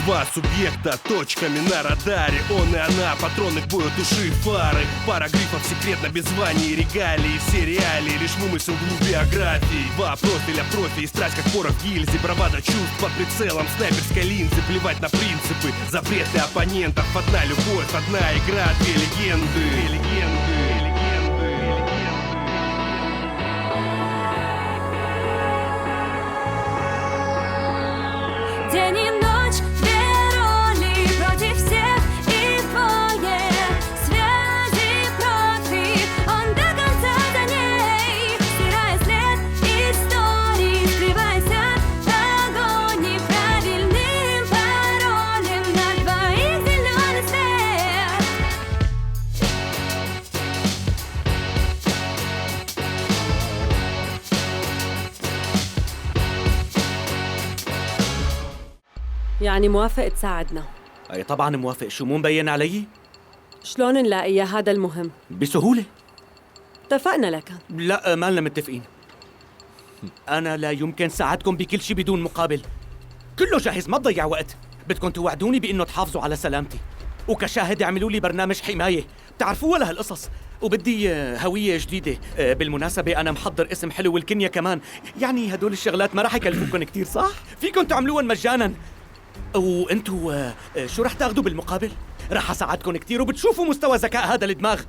Два субъекта точками на радаре. Он и она, патроны к бою, души, фары. Пара грифов секретно без званий и регалий. Все реалии, лишь вымысел двух биографий. Два профиля профи и страсть как порох гильзы. Бравада чувств под прицелом снайперской линзы. Плевать на принципы, запреты оппонентов. Одна любовь, одна игра, две легенды. День и ночь, две роли против всех и двое. Связи профи, он до конца за ней. Стирая след истории, скрываясь от огонь. Правильным паролем на двоих зеленый свет. يعني موافق تساعدنا؟ أي طبعاً موافق. شو مو مبين علي؟ شلون نلاقيها؟ هذا المهم. بسهولة. اتفقنا لك. لا ما لنا متفقين. أنا لا يمكن ساعدكم بكل شيء بدون مقابل. كله جاهز، ما بضيع وقت. بدكم توعدوني بإنه تحافظوا على سلامتي، وكشاهد اعملوا لي برنامج حماية بتعرفوا ولا هالقصص. وبدي هوية جديدة. بالمناسبة أنا محضر اسم حلو والكنية كمان. يعني هدول الشغلات ما راح يكلفوكم كتير صح؟ فيكم تعملوهم مجاناً. وانتوا شو رح تاخدوا بالمقابل؟ رح اساعدكم كتير وبتشوفوا مستوى ذكاء هذا الدماغ.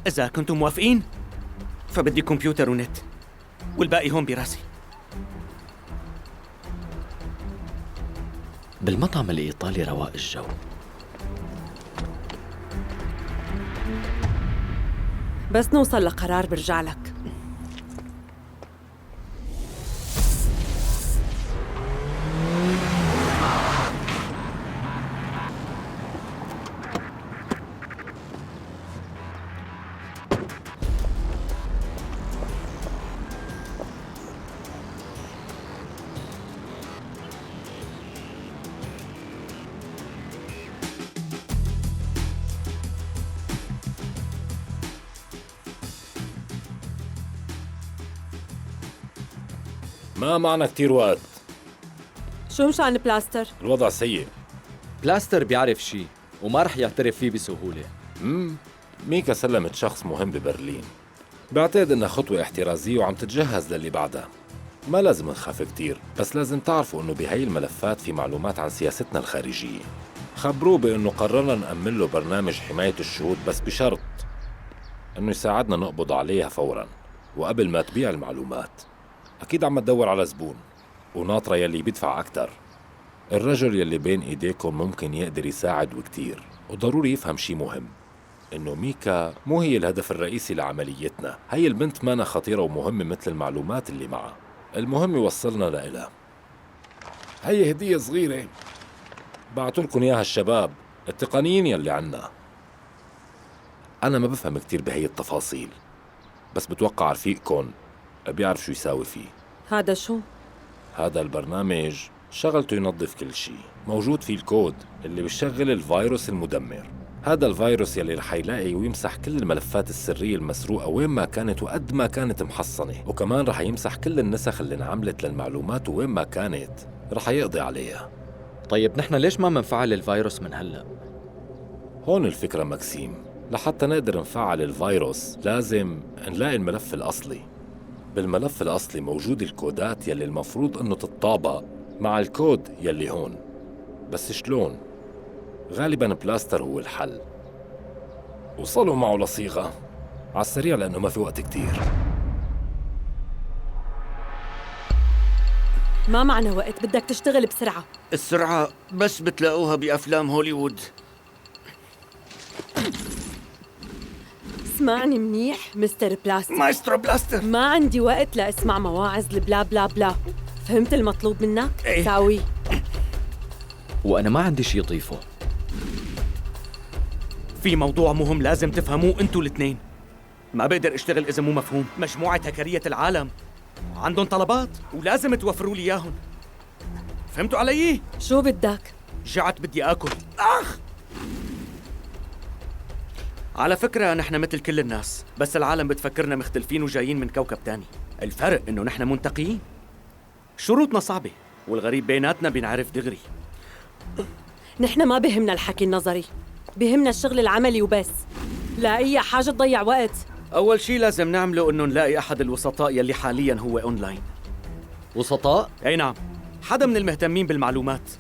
إذا كنتم موافقين فبدي كمبيوتر ونت، والباقي هون براسي. بالمطعم الإيطالي رواق الجو. بس نوصل لقرار برجع لك. ما معنا كتير وقت. شو مشان بلاستر؟ الوضع سيء. بلاستر بيعرف شي وما رح يعترف فيه بسهولة. ميكا سلمت شخص مهم ببرلين. بعتقد انها خطوة احترازية وعم تتجهز للي بعدها. ما لازم نخاف كتير، بس لازم تعرفوا انه بهاي الملفات في معلومات عن سياستنا الخارجية. خبروه بانه قررنا نأمن له برنامج حماية الشهود، بس بشرط انه يساعدنا نقبض عليها فوراً وقبل ما تبيع المعلومات. أكيد عم تدور على زبون وناطرة يلي بيدفع أكتر. الرجل يلي بين إيديكم ممكن يقدر يساعد وكتير، وضروري يفهم شي مهم، إنه ميكا مو هي الهدف الرئيسي لعمليتنا. هي البنت مانا خطيرة ومهمة مثل المعلومات اللي معها. المهم يوصلنا لإلها. هي هدية صغيرة بعتولكن إياها الشباب التقنيين يلي عنا. أنا ما بفهم كتير بهي التفاصيل، بس بتوقع رفيقكن بيعرف شو يساوي فيه. هذا شو؟ هذا البرنامج شغلته ينظف كل شيء. موجود فيه الكود اللي بيشغل الفيروس المدمر. هذا الفيروس يلي رح يلاقي ويمسح كل الملفات السرية المسروقة وين ما كانت وقد ما كانت محصنة، وكمان رح يمسح كل النسخ اللي انعملت للمعلومات وين ما كانت رح يقضي عليها. طيب نحن ليش ما منفعل الفيروس من هلأ؟ هون الفكرة مكسيم. لحتى نقدر نفعل الفيروس لازم نلاقي الملف الأصلي. بالملف الأصلي موجود الكودات يلي المفروض أنه تتطابق مع الكود يلي هون. بس شلون؟ غالباً بلاستر هو الحل. وصلوا معه لصيغة على السريع لأنه ما في وقت كتير. ما معنا وقت، بدك تشتغل بسرعة. السرعة بس بتلاقوها بأفلام هوليوود. اسمعني منيح مستر بلاستر. مايسترو بلاستر. ما عندي وقت لأسمع مواعظ البلا بلا بلا. فهمت المطلوب منك؟ إيه؟ ساوي. وأنا ما عندي شي يضيفه. في موضوع مهم لازم تفهموه انتوا الاثنين. ما بقدر اشتغل اذا مو مفهوم. مجموعة هكرية العالم عندهم طلبات ولازم توفروا لي اياهم. فهمتوا علي؟ شو بدك؟ جعت بدي اكل. على فكرة نحن مثل كل الناس، بس العالم بتفكرنا مختلفين وجايين من كوكب تاني. الفرق انه نحن منتقيين. شروطنا صعبة والغريب بيناتنا بينعرف دغري. نحن ما بهمنا الحكي النظري، بهمنا الشغل العملي وبس. لا أي حاجة تضيع وقت. أول شي لازم نعمله إنه نلاقي أحد الوسطاء يلي حالياً هو أونلاين. وسطاء؟ أي نعم، حدا من المهتمين بالمعلومات.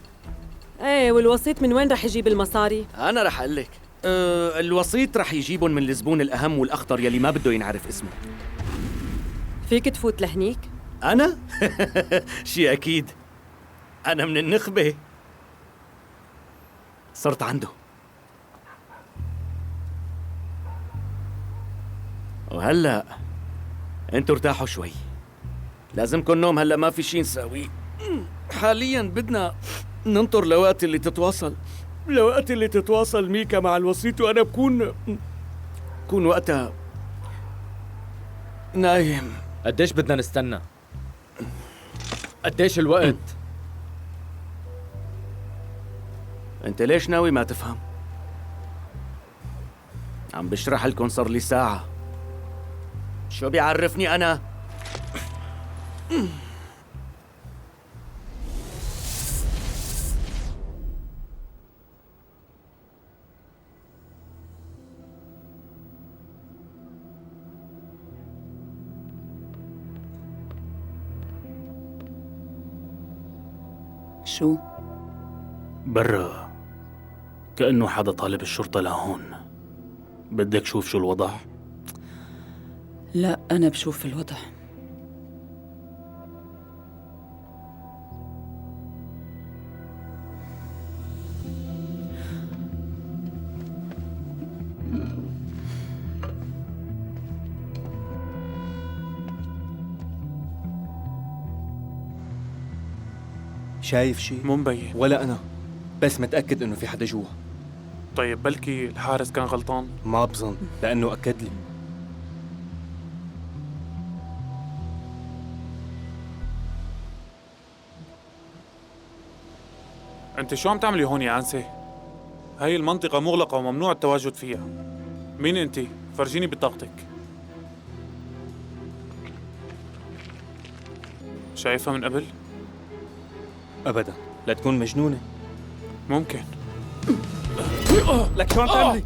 ايه، والوسيط من وين رح يجيب المصاري؟ أنا رح أقول لك. الوسيط رح يجيبهم من الزبون الأهم والأخطر يلي ما بده ينعرف اسمه. فيك تفوت لهنيك؟ أنا؟ شي أكيد. أنا من النخبة. صرت عنده. وهلأ انتوا ارتاحوا شوي. لازمكن نوم، هلأ ما في شي نساويه. حالياً بدنا ننطر لوقت اللي تتواصل ميكا مع الوسيط، وأنا بكون وقتها نايم. قديش بدنا نستنى؟ قديش الوقت؟ انت ليش ناوي ما تفهم؟ عم بشرح لكم صار لي ساعة. شو بيعرفني أنا؟ شو؟ برا كأنه حدا طالب الشرطة لهون. بدك شوف شو الوضع؟ لا، أنا بشوف الوضع. شايف شي؟ مو مبين. ولا أنا، بس متأكد إنه في حدا جوا. طيب بلكي الحارس كان غلطان. ما بظن، لأنه أكد لي. انت شو عم تعملي هون يا أنسة؟ هاي المنطقة مغلقة وممنوع التواجد فيها. مين انت؟ فرجيني بطاقتك. شايفها من قبل؟ أبدا، لا تكون مجنونة. ممكن. لك شو عم تعملي؟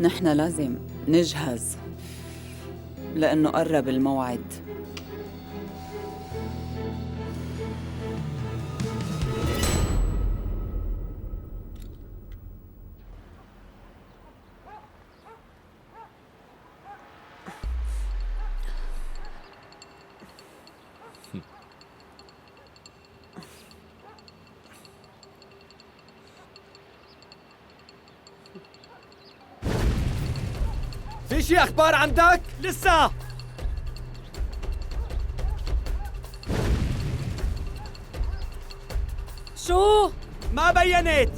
نحن لازم نجهز لأنه قرب الموعد. في شي أخبار عندك؟ لسه شو؟ ما بينت.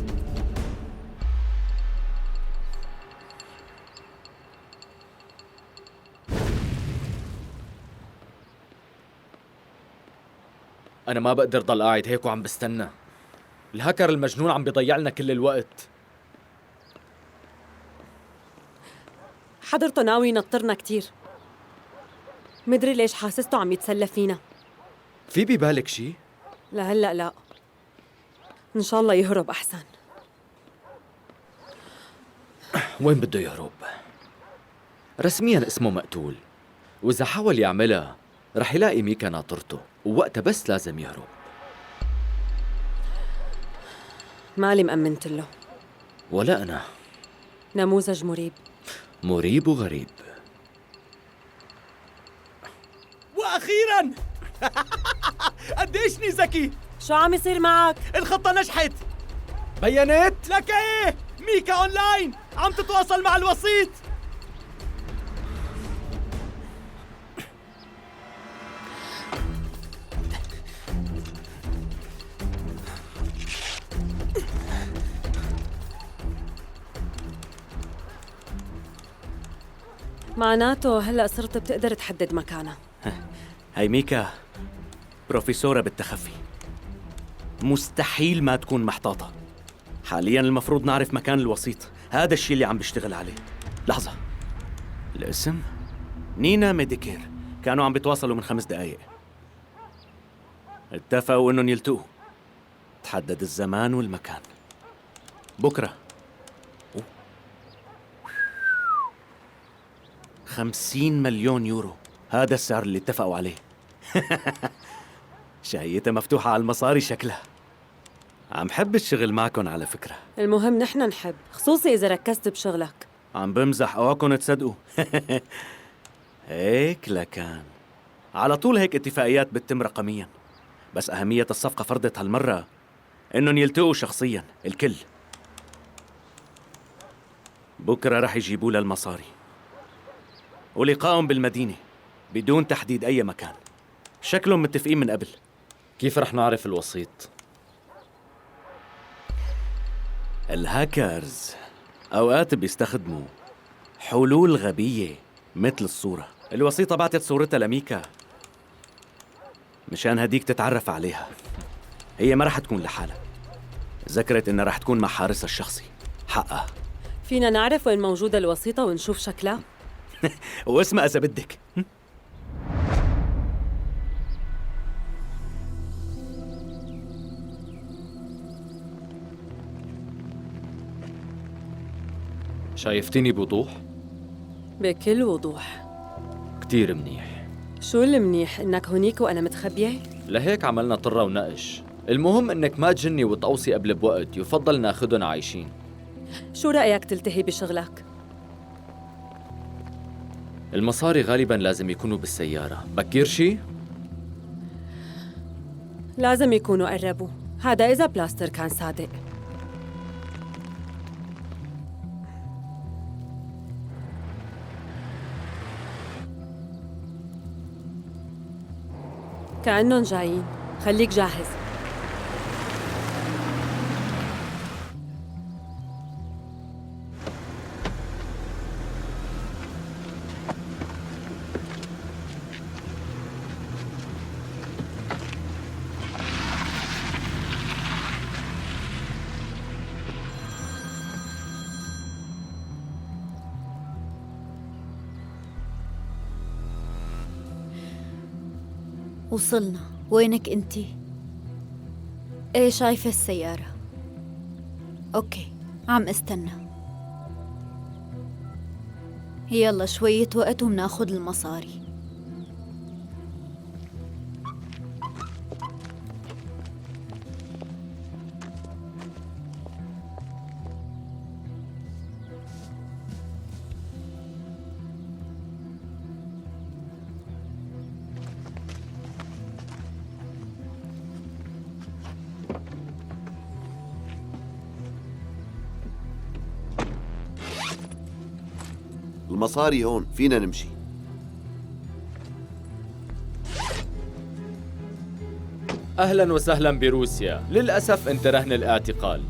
أنا ما بقدر ضل قاعد هيك وعم بستنى. الهاكر المجنون عم بيضيع لنا كل الوقت. حضرته ناوي ينطرنا كتير. مدري ليش حاسسته عم يتسلى فينا. في ببالك شي؟ لهلأ لا، إن شاء الله يهرب أحسن. وين بده يهرب؟ رسميا اسمه مقتول، وإذا حاول يعملها رح يلاقي ميكا ناطرته، ووقتها بس لازم يهرب. مالي مأمنت له. ولا أنا. نموذج مريب. مريب وغريب. وأخيراً قديشني ذكي. شو عم يصير معك؟ الخطة نجحت. بيانات؟ لك ايه؟ ميكا اونلاين عم تتواصل مع الوسيط. معناته هلأ صرت بتقدر تحدد مكانها. هاي ميكا بروفيسورة بالتخفي، مستحيل ما تكون محطاطة. حالياً المفروض نعرف مكان الوسيط، هذا الشيء اللي عم بيشتغل عليه. لحظة، الاسم؟ نينا ميديكير. كانوا عم بيتواصلوا من 5 دقايق. اتفقوا انهم يلتقوا. تحدد الزمان والمكان بكرة. 50 مليون يورو، هذا السعر اللي اتفقوا عليه. شهيتها مفتوحة على المصاري شكلها. عم حب الشغل معكن على فكرة. المهم نحن نحب، خصوصي إذا ركزت بشغلك. عم بمزح، اوعكن تصدقوا. هيك لكان على طول هيك اتفاقيات بتتم رقميا، بس أهمية الصفقة فرضت هالمرة إنهم يلتقوا شخصيا الكل. بكرة رح يجيبوا لها المصاري، ولقائهم بالمدينة بدون تحديد أي مكان. شكلهم متفقين من قبل. كيف رح نعرف الوسيط؟ الهاكرز أوقات بيستخدموا حلول غبية مثل الصورة. الوسيطة بعتت صورتها لميكا مشان هديك تتعرف عليها. هي ما رح تكون لحالها، ذكرت إنها رح تكون مع حارسها الشخصي. حقها. فينا نعرف وين موجودة الوسيطة ونشوف شكلها؟ واسمها إذا بدك. شايفتيني بوضوح؟ بكل وضوح. كتير منيح. شو المنيح؟ إنك هونيك وأنا متخبية؟ لهيك عملنا طرة ونقش. المهم إنك ما تجني وتقوصي قبل بوقت، يفضل ناخدن عايشين. شو رأيك تلتهي بشغلك؟ المصاري غالباً لازم يكونوا بالسيارة. بكير شي؟ لازم يكونوا قربوا، هذا إذا بلاستر كان صادق. كأنهم جايين، خليك جاهز. وصلنا. وينك انتي؟ ايه شايفة السيارة. اوكي عم استنى. يلا شوية وقت ومناخد المصاري. المصاري هون، فينا نمشي. أهلاً وسهلاً بروسيا. للأسف أنت رهن الاعتقال.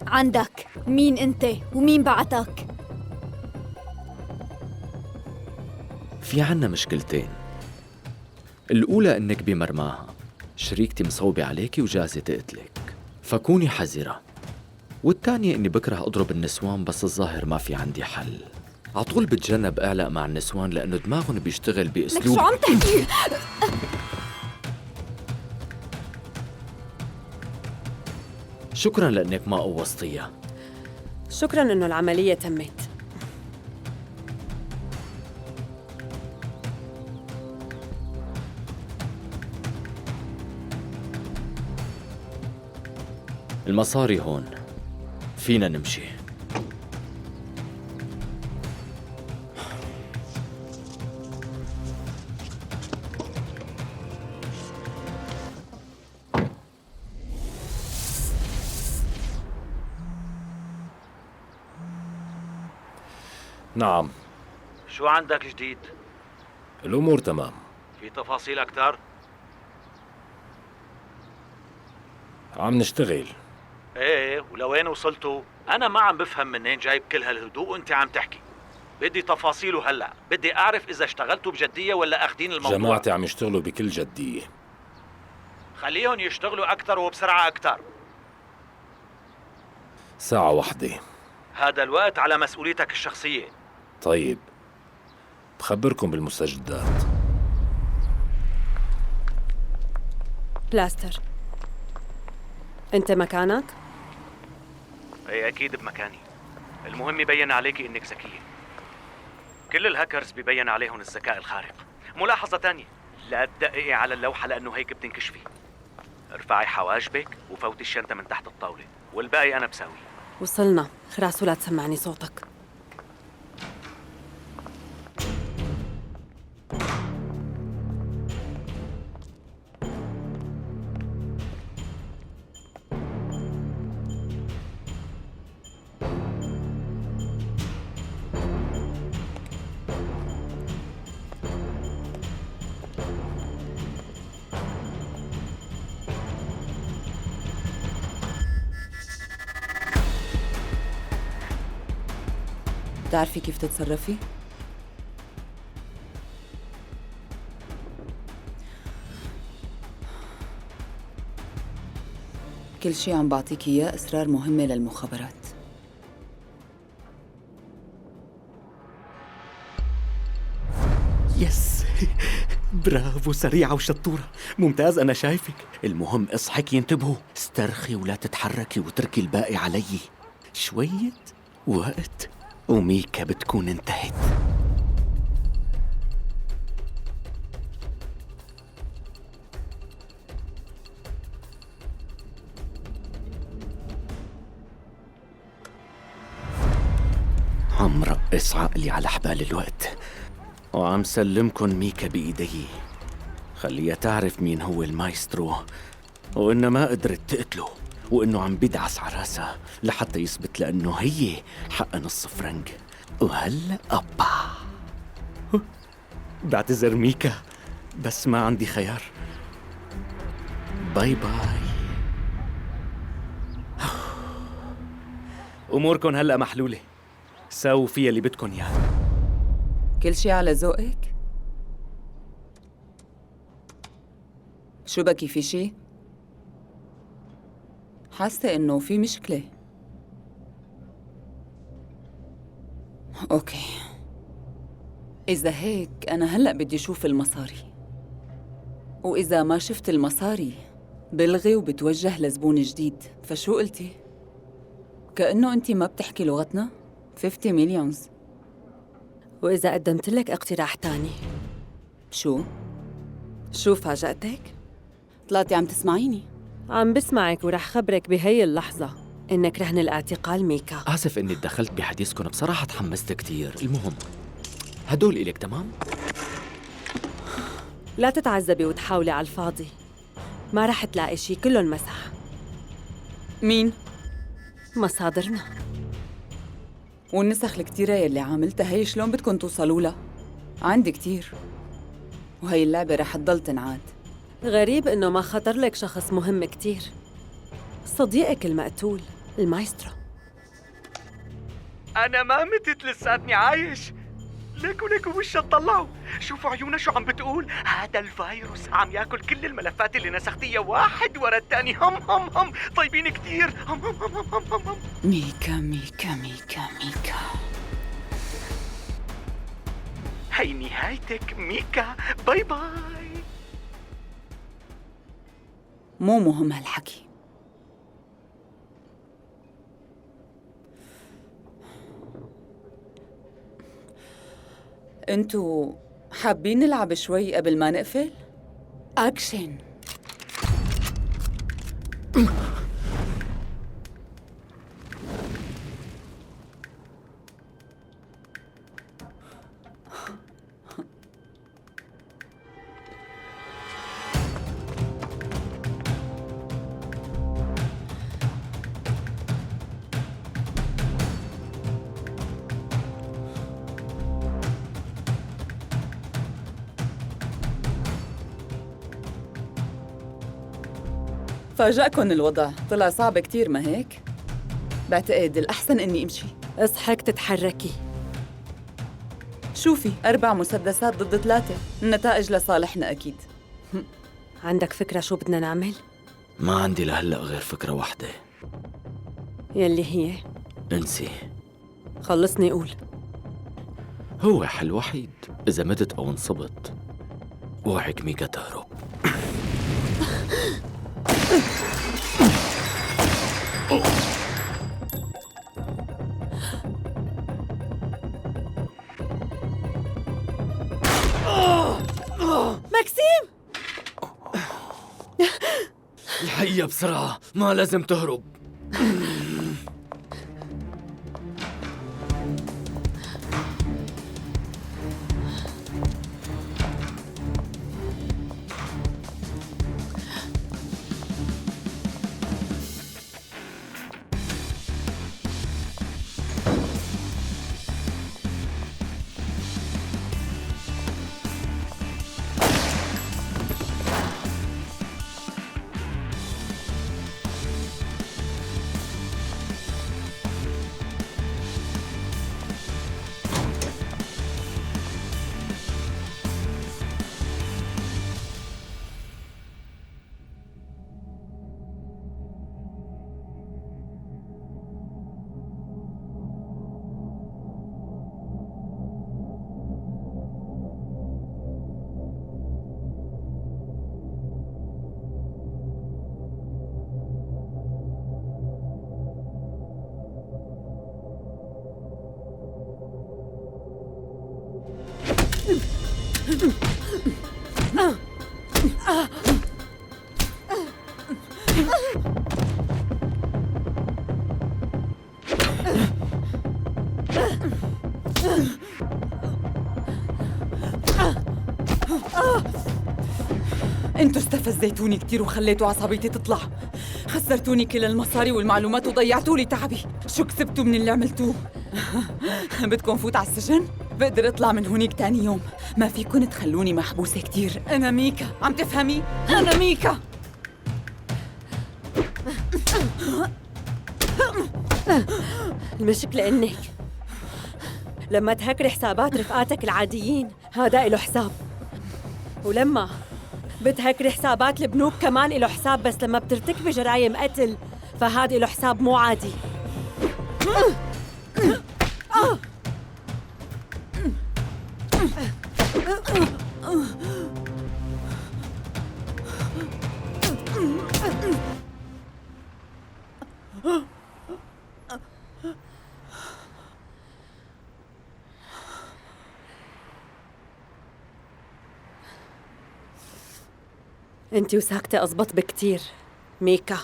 عندك مين أنت ومين بعتك؟ في عنا مشكلتين. الأولى إنك بمرماها، شريكتي مصوبة عليكي وجاهزة تقتلك، فكوني حذرة. والتانية إني بكره أضرب النسوان، بس الظاهر ما في عندي حل. عطول بتجنب أعلق مع النسوان لأنه دماغهم بيشتغل لك بأسلوب. شو عم تحكي؟ شكراً لأنك ما قوصتيها. شكراً إنه العملية تمت. المصاري هون، فينا نمشي. نعم. شو عندك جديد؟ الأمور تمام. في تفاصيل أكتر؟ عم نشتغل. ايه، ولوين وصلتوا؟ أنا ما عم بفهم منين جايب كل هالهدوء وأنت عم تحكي. بدي تفاصيله هلأ، بدي أعرف إذا اشتغلتوا بجدية ولا أخدين الموضوع. جماعتي عم يشتغلوا بكل جدية. خليهم يشتغلوا أكتر وبسرعة أكتر. ساعة واحدة. هذا الوقت على مسؤوليتك الشخصية. طيب، بخبركم بالمستجدات. بلاستر، أنت مكانك؟ ايه أكيد بمكاني. المهم يبين عليكي إنك ذكية. كل الهاكرز بيبين عليهم الذكاء الخارق. ملاحظة تانية، لا تدققي على اللوحة لأنه هيك بتنكشفي. ارفعي حواجبك وفوتي الشنطة من تحت الطاولة، والباقي أنا بساوي. وصلنا. خراس ولا تسمعني صوتك. بتعرفي كيف تتصرفي؟ كل شي عم بعطيك إياه أسرار مهمة للمخابرات. يس برافو، سريعة وشطورة. ممتاز، أنا شايفك. المهم اصحك، ينتبهوا، استرخي ولا تتحركي وتركي الباقي علي. شوية وقت وميكا بتكون انتهت. عم رقص عقلي على حبال الوقت، وعم سلمكن ميكا بإيدي. خليها تعرف مين هو المايسترو، وإنه ما قدرت تقتله، وإنه عم بدعس على راسها لحتى يثبت لأنه هي حق نص فرنك. وهلأ أبا بعتذر ميكا، بس ما عندي خيار. باي باي. أموركن هلأ محلولة، ساووا فيها اللي بدكن إياه. كل شي على ذوقك؟ شو بكي، في شي؟ حاسة إنه في مشكلة. أوكي، إذا هيك أنا هلأ بدي أشوف المصاري، وإذا ما شفت المصاري بلغي وبتوجه لزبون جديد. فشو قلتي؟ كأنه أنتي ما بتحكي لغتنا؟ 50 مليونز. وإذا قدمت لك اقتراح تاني؟ شو فاجأتك؟ طلعتي عم تسمعيني؟ عم بسمعك، ورح خبرك بهي اللحظة إنك رهن الاعتقال ميكا. آسف إني تدخلت بحديثكم، بصراحة تحمست كتير. المهم هدول إلك تمام؟ لا تتعذبي وتحاولي على الفاضي، ما رح تلاقي شي، كلن مسح. مين؟ مصادرنا. والنسخ الكتيرة يلي عاملتها هي شلون بدكن توصلوا لها؟ عندي كتير، وهي اللعبة رح تضل تنعاد. غريب إنه ما خطر لك شخص مهم كتير، صديقك المقتول المايسترو. أنا ما متت، لساتني عايش. ليكوا وشها تطلعوا، شوفوا عيونها شو عم بتقول. هذا الفيروس عم ياكل كل الملفات اللي نسختيها واحد ورا الثاني. هم طيبين كتير. هم. ميكا ميكا ميكا ميكا، هي نهايتك ميكا، باي باي. مو مهم هالحكي. انتو حابين نلعب شوي قبل ما نقفل؟ أكشن. فاجأكن الوضع، طلع صعب كتير ما هيك؟ بعتقد الأحسن إني أمشي. اصحك تتحركي. شوفي، 4 مسدسات ضد 3، النتائج لصالحنا أكيد. عندك فكرة شو بدنا نعمل؟ ما عندي لهلأ غير فكرة واحدة. يلي هي؟ انسي. خلصني قول. هو حل وحيد، إذا متت أو انصبت وعك ميكا تهرب. ماكسيم! الحقيقة بسرعة، ما لازم تهرب. انتوا استفزيتوني كتير وخليتوا عصبيتي تطلع. خسرتوني كل المصاري والمعلومات وضيعتوا لي تعبي. شو كسبتوا من اللي عملتوه؟ بدكم فوت على السجن؟ بقدر اطلع من هونيك تاني يوم. ما فيكن تخلوني محبوسة كتير. انا ميكا، عم تفهمي؟ انا ميكا. المشكلة إنك لما تهكري حسابات رفقاتك العاديين هذا إله حساب، ولما بتهكري حسابات البنوك كمان إله حساب، بس لما بترتكبي جرايم قتل فهذا إله حساب مو عادي. انتي وساكتة أزبط بكتير ميكا.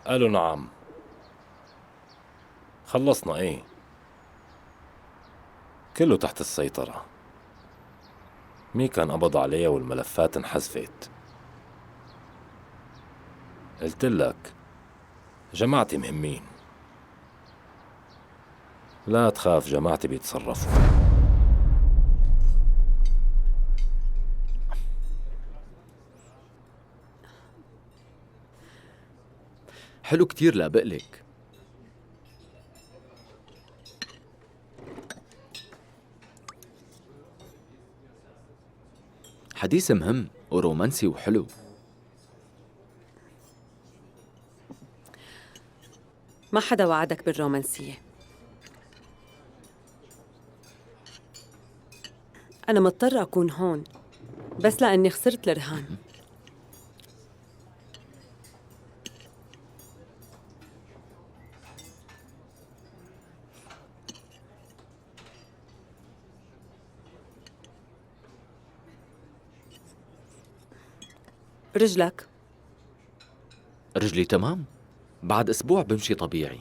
قالوا نعم. خلصنا ايه، كله تحت السيطرة. ميكا انقبض عليها والملفات انحذفت. قلت لك جماعتي مهمين. لا تخاف، جماعتي بيتصرفوا. حلو كتير لا بقلك. حديث مهم ورومانسي وحلو. ما حدا وعدك بالرومانسية. أنا مضطرة أكون هون بس لأني خسرت الرهان. رجلك؟ رجلي تمام، بعد أسبوع بمشي طبيعي.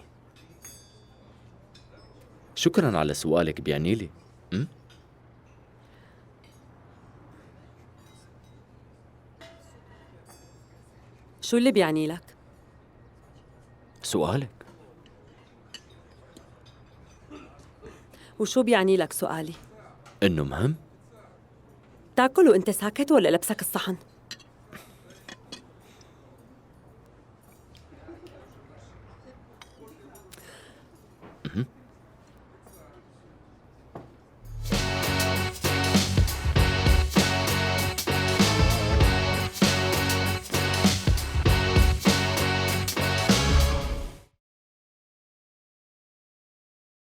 شكراً على سؤالك، بيعني لي. شو اللي بيعني لك؟ سؤالك. وشو بيعني لك سؤالي؟ إنه مهم. تاكل وانت ساكت ولا لبسك الصحن؟